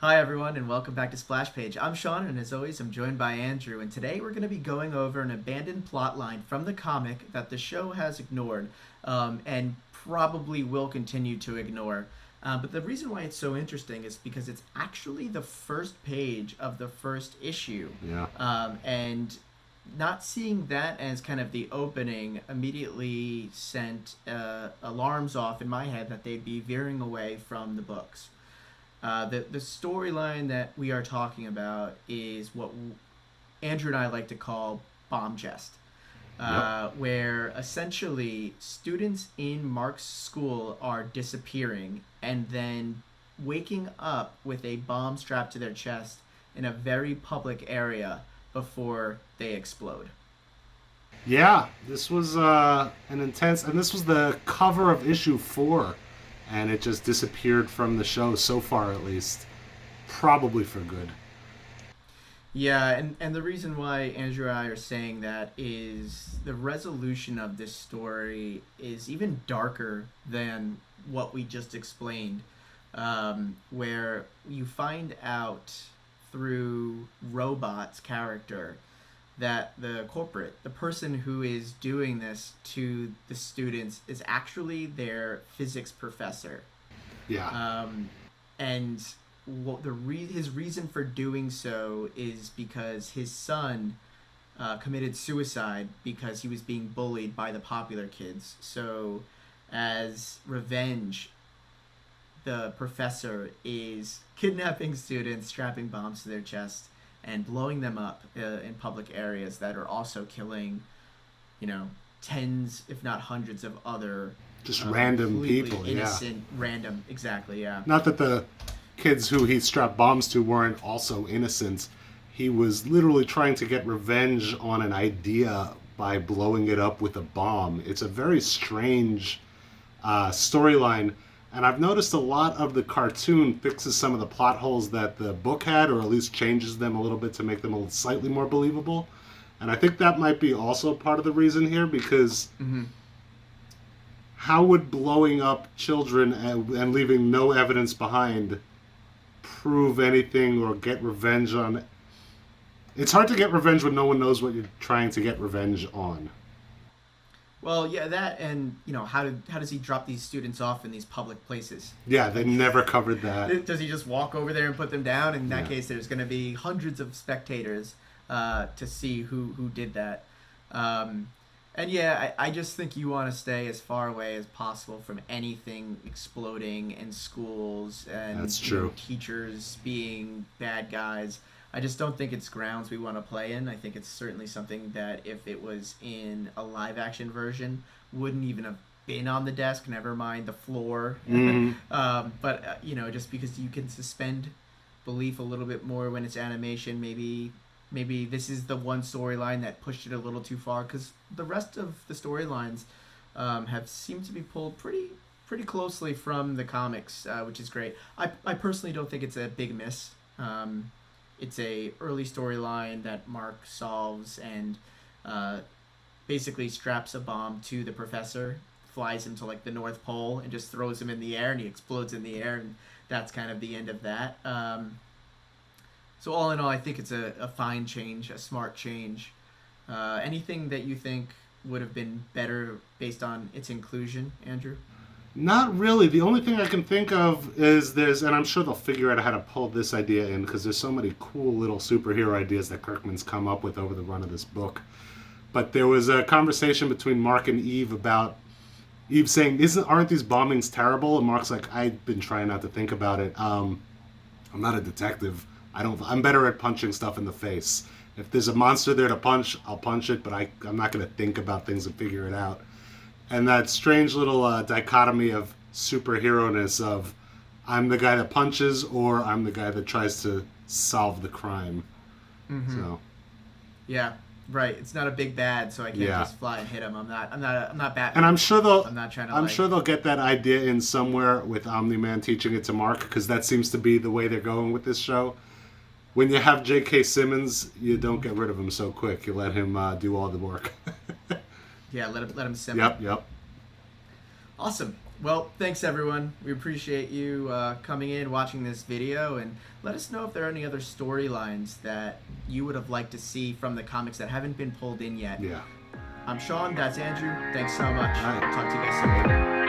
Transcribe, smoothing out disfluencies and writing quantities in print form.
Hi everyone and welcome back to Splash Page. I'm Sean and as always I'm joined by Andrew, and today we're going to be going over an abandoned plot line from the comic that the show has ignored and probably will continue to ignore. But the reason why it's so interesting is because it's actually the first page of the first issue. Yeah. And not seeing that as kind of the opening immediately sent alarms off in my head that they'd be veering away from the books. The storyline that we are talking about is what Andrew and I like to call bomb chest, where essentially students in Mark's school are disappearing and then waking up with a bomb strapped to their chest in a very public area before they explode. Yeah, this was an intense, and this was the cover of issue 4, and it just disappeared from the show so far, at least. Probably for good. Yeah, and the reason why Andrew and I are saying that is the resolution of this story is even darker than what we just explained, where you find out through Robot's character that the culprit, the person who is doing this to the students, is actually their physics professor. Yeah. And what his reason for doing so is because his son committed suicide because he was being bullied by the popular kids. So, as revenge, the professor is kidnapping students, strapping bombs to their chest, and blowing them up in public areas that are also killing, tens, if not hundreds of other just random people, innocent, random, exactly, yeah. Not that the kids who he strapped bombs to weren't also innocent. He was literally trying to get revenge on an idea by blowing it up with a bomb. It's a very strange storyline. And I've noticed a lot of the cartoon fixes some of the plot holes that the book had, or at least changes them a little bit to make them slightly more believable. And I think that might be also part of the reason here, because how would blowing up children and leaving no evidence behind prove anything or get revenge on? It's hard to get revenge when no one knows what you're trying to get revenge on. Well, yeah, that, and how does he drop these students off in these public places? Yeah, they never covered that. Does he just walk over there and put them down? In that case, there's going to be hundreds of spectators to see who did that. And yeah, I just think you want to stay as far away as possible from anything exploding in schools and That's true. Teachers being bad guys. I just don't think it's grounds we want to play in. I think it's certainly something that if it was in a live action version, wouldn't even have been on the desk, never mind the floor. But just because you can suspend belief a little bit more when it's animation, maybe this is the one storyline that pushed it a little too far, because the rest of the storylines have seemed to be pulled pretty closely from the comics, which is great. I personally don't think it's a big miss. It's a early storyline that Mark solves and basically straps a bomb to the professor, flies him to the North Pole, and just throws him in the air, and he explodes in the air, and that's kind of the end of that. So all in all, I think it's a fine change, a smart change. Anything that you think would have been better based on its inclusion, Andrew? Not really. The only thing I can think of is and I'm sure they'll figure out how to pull this idea in, because there's so many cool little superhero ideas that Kirkman's come up with over the run of this book. But there was a conversation between Mark and Eve about Eve saying, aren't these bombings terrible? And Mark's like, I've been trying not to think about it. I'm not a detective. I'm better at punching stuff in the face. If there's a monster there to punch, I'll punch it, but I'm not going to think about things and figure it out. And that strange little dichotomy of superhero-ness of I'm the guy that punches, or I'm the guy that tries to solve the crime. So, yeah, right. It's not a big bad, so I can't just fly and hit him. I'm not Batman. And I'm sure I'm sure they'll get that idea in somewhere with Omni-man teaching it to Mark, because that seems to be the way they're going with this show. When you have J.K. Simmons, you don't get rid of him so quick. You let him do all the work. Yeah, let him simmer. Yep. Awesome. Well, thanks everyone. We appreciate you coming in, watching this video, and let us know if there are any other storylines that you would have liked to see from the comics that haven't been pulled in yet. Yeah. I'm Sean, that's Andrew. Thanks so much. All right. Talk to you guys soon.